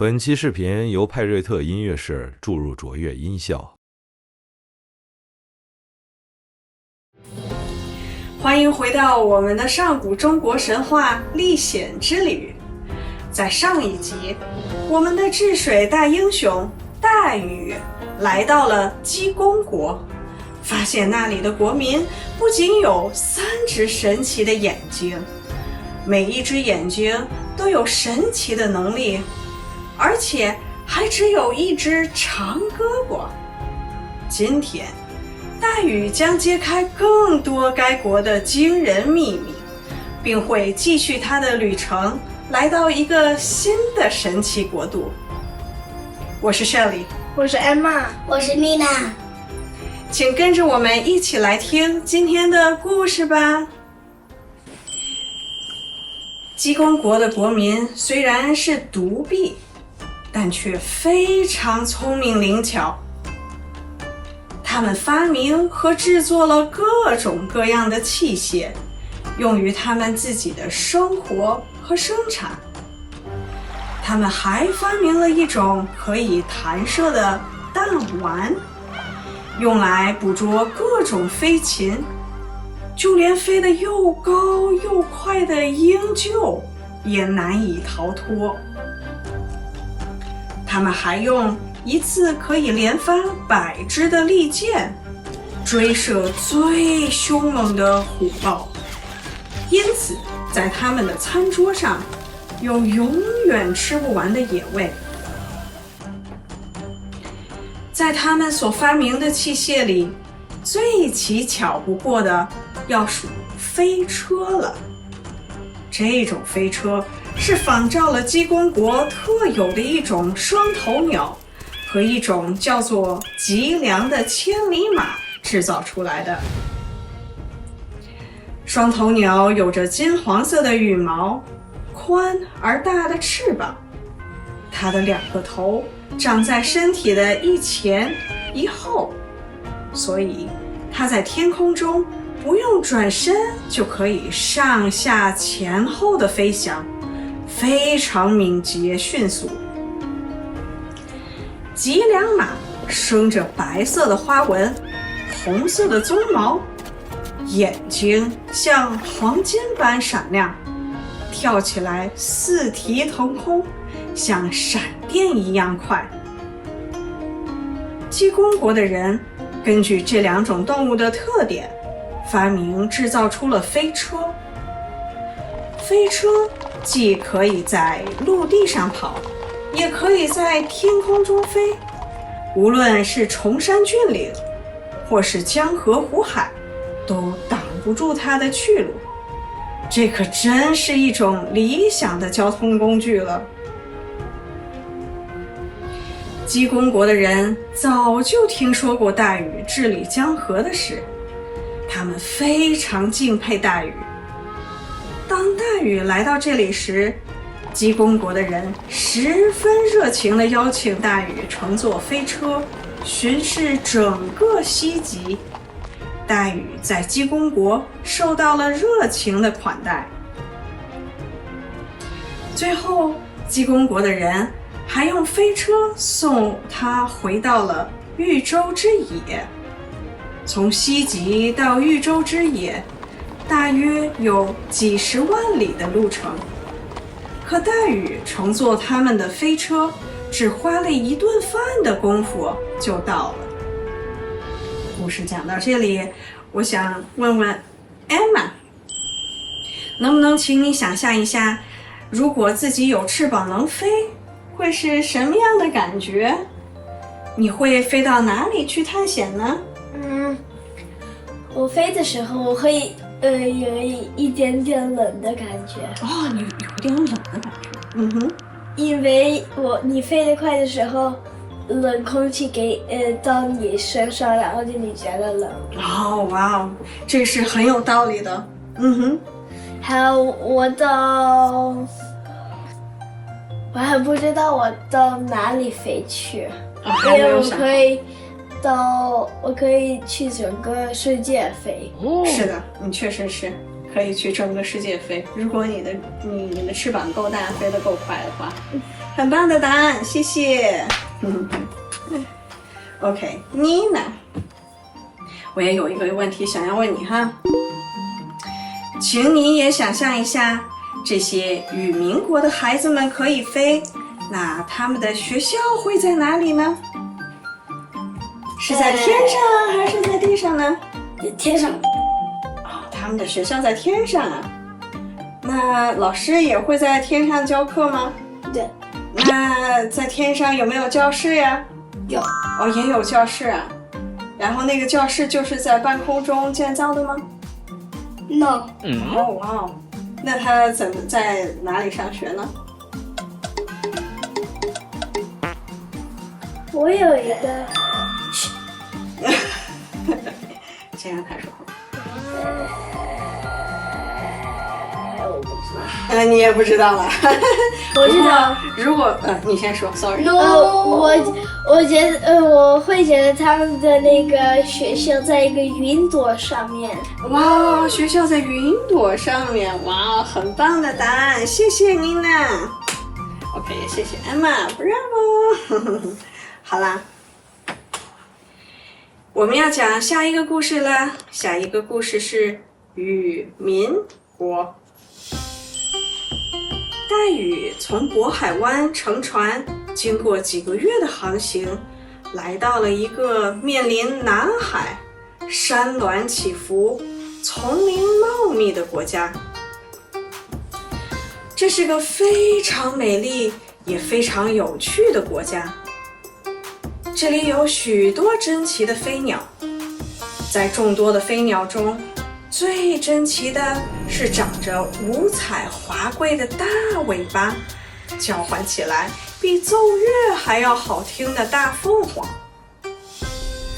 本期视频由派瑞特音乐室注入卓越音效。欢迎回到我们的上古中国神话历险之旅。在上一集，我们的治水大英雄大禹来到了鸡公国，发现那里的国民不仅有3只神奇的眼睛，每一只眼睛都有神奇的能力，而且还只有1只长胳膊。今天大禹将揭开更多该国的惊人秘密，并会继续他的旅程，来到一个新的神奇国度。我是 Shelly， 我是 Emma， 我是 Nina， 请跟着我们一起来听今天的故事吧。鸡公国的国民虽然是独臂，但却非常聪明灵巧。他们发明和制作了各种各样的器械，用于他们自己的生活和生产。他们还发明了一种可以弹射的弹丸，用来捕捉各种飞禽，就连飞得又高又快的鹰鹫也难以逃脱。他们还用一次可以连发100支的利箭，追射最凶猛的虎豹，因此在他们的餐桌上有永远吃不完的野味。在他们所发明的器械里，最奇巧不过的要数飞车了。这种飞车是仿照了鸡公国特有的一种双头鸟和一种叫做脊梁的千里马制造出来的。双头鸟有着金黄色的羽毛，宽而大的翅膀，它的2个头长在身体的一前一后，所以它在天空中不用转身就可以上下前后的飞翔，非常敏捷迅速。脊梁马生着白色的花纹，红色的鬃毛，眼睛像黄金般闪亮，跳起来4蹄腾空，像闪电一样快。鸡公国的人根据这2种动物的特点，发明制造出了飞车。飞车既可以在陆地上跑，也可以在天空中飞，无论是崇山峻岭，或是江河湖海，都挡不住它的去路。这可真是一种理想的交通工具了。鸡公国的人早就听说过大禹治理江河的事，他们非常敬佩大禹。当大禹来到这里时，鸡公国的人十分热情地邀请大禹乘坐飞车巡视整个西极。大禹在鸡公国受到了热情的款待。最后，鸡公国的人还用飞车送他回到了豫州之野。从西极到豫州之野，大约有几十万里的路程，可大禹乘坐他们的飞车，只花了1顿饭的功夫就到了。故事讲到这里，我想问问 Emma， 能不能请你想象一下，如果自己有翅膀能飞，会是什么样的感觉？你会飞到哪里去探险呢？我飞的时候我会有一点点冷的感觉。哦，你有点冷的感觉。因为你飞得快的时候，冷空气到你身上，然后就你觉得冷。哦，哇哦，这是很有道理的。还有我还不知道我到哪里飞去，因为我可以去整个世界飞。是的，你确实是可以去整个世界飞。如果你的翅膀够大，飞得够快的话，很棒的答案，谢谢。OK， 妮娜，我也有一个问题想要问你哈，请你也想象一下，这些与民国的孩子们可以飞，那他们的学校会在哪里呢？是在天上还是在地上呢？天上。他们的学校在天上啊。那老师也会在天上教课吗？对。那在天上有没有教室呀？有。也有教室啊。然后那个教室就是在半空中建造的吗？ No。哇，那他怎么在哪里上学呢？我有一个。先让他说。我不知道。你也不知道了。我知道。如果你先说 ，sorry。我觉得我会觉得他们的那个学校在一个云朵上面。哇，学校在云朵上面，哇，很棒的答案，谢谢妮娜。OK， 也谢谢 Emma，Bravo。好啦。我们要讲下一个故事了，下一个故事是与民国。大禹从渤海湾乘船，经过几个月的航行，来到了一个面临南海、山峦起伏、丛林茂密的国家。这是个非常美丽也非常有趣的国家。这里有许多珍奇的飞鸟，在众多的飞鸟中，最珍奇的是长着五彩华贵的大尾巴，叫唤起来比奏乐还要好听的大凤凰。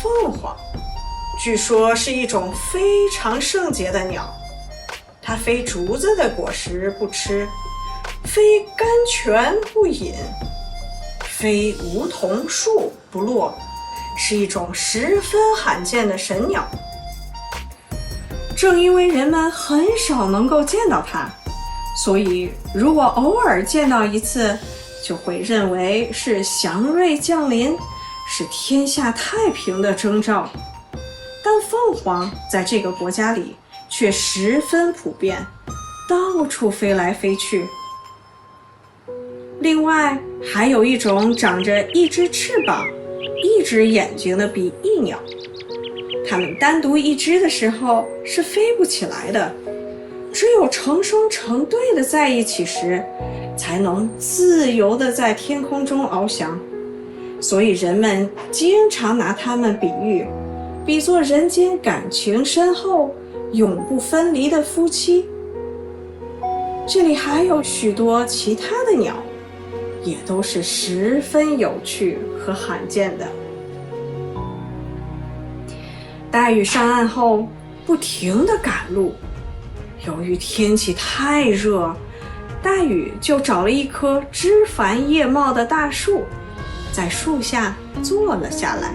凤凰据说是一种非常圣洁的鸟，它非竹子的果实不吃，非甘泉不饮，非梧桐树不落，是一种十分罕见的神鸟。正因为人们很少能够见到它，所以如果偶尔见到一次，就会认为是祥瑞降临，是天下太平的征兆。但凤凰在这个国家里却十分普遍，到处飞来飞去。另外还有一种长着一只翅膀、一只眼睛的比翼鸟，它们单独一只的时候是飞不起来的，只有成双成对的在一起时，才能自由地在天空中翱翔。所以人们经常拿它们比作人间感情深厚、永不分离的夫妻。这里还有许多其他的鸟，也都是十分有趣和罕见的。大禹上岸后不停地赶路，由于天气太热，大禹就找了一棵枝繁叶茂的大树，在树下坐了下来。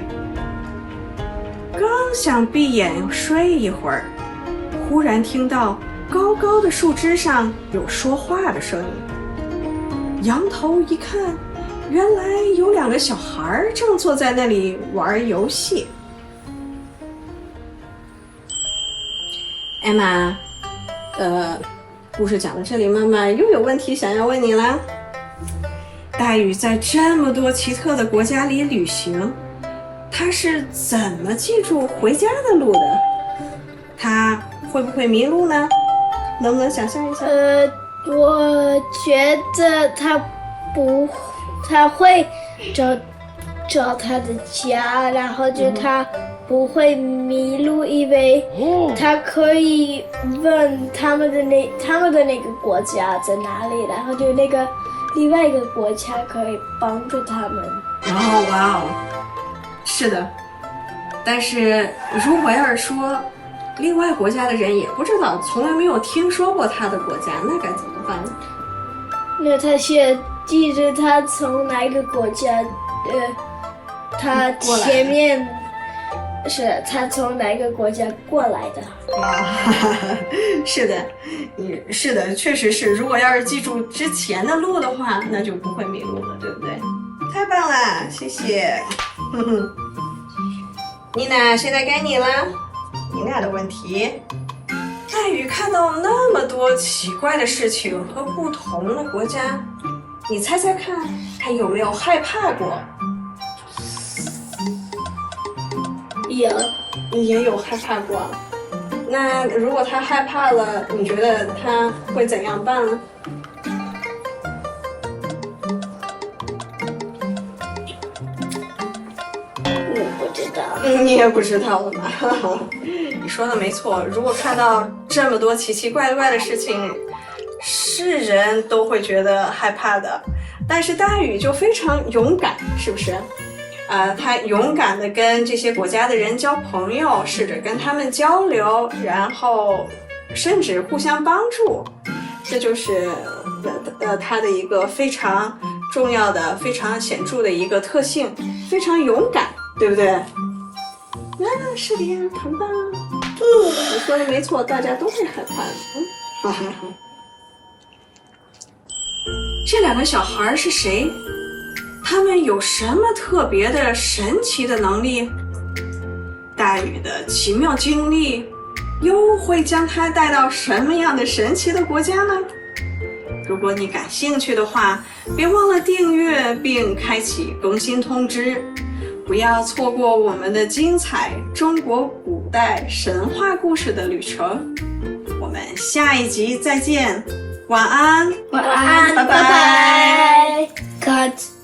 刚想闭眼睡一会儿，忽然听到高高的树枝上有说话的声音。仰头一看，原来有两个小孩正坐在那里玩游戏。艾玛，故事讲到这里，妈妈又有问题想要问你啦。大禹在这么多奇特的国家里旅行，他是怎么记住回家的路的？他会不会迷路呢？能不能想象一下？我觉得他会找他的家，然后就他不会迷路，因为他可以问他们的那个国家在哪里，然后就那个另外一个国家可以帮助他们。哇哦，是的。但是如果要是说另外国家的人也不知道，从来没有听说过他的国家，那该怎么办呢？那他先记着他从哪一个国家，他前面是他从哪个国家过来的。是的，是的，确实是。如果要是记住之前的路的话，那就不会迷路了，对不对？太棒了，谢谢。妮娜，现在该你了。妮娜的问题：黛玉看到那么多奇怪的事情和不同的国家，你猜猜看，她有没有害怕过？也有害怕过。那如果他害怕了，你觉得他会怎样办呢？我不知道。你也不知道了吧？你说的没错，如果看到这么多奇奇怪怪的事情，是人都会觉得害怕的。但是黛玉就非常勇敢，是不是？他勇敢地跟这些国家的人交朋友，试着跟他们交流，然后甚至互相帮助，这就是他的一个非常重要的、非常显著的一个特性，非常勇敢，对不对？是的呀，很棒。你说的没错，大家都会害怕的。这两个小孩是谁？他们有什么特别的、神奇的能力？黛玉的奇妙经历又会将她带到什么样的神奇的国家呢？如果你感兴趣的话，别忘了订阅并开启更新通知，不要错过我们的精彩中国古代神话故事的旅程。我们下一集再见，晚安，晚安，拜拜。拜拜。Cut。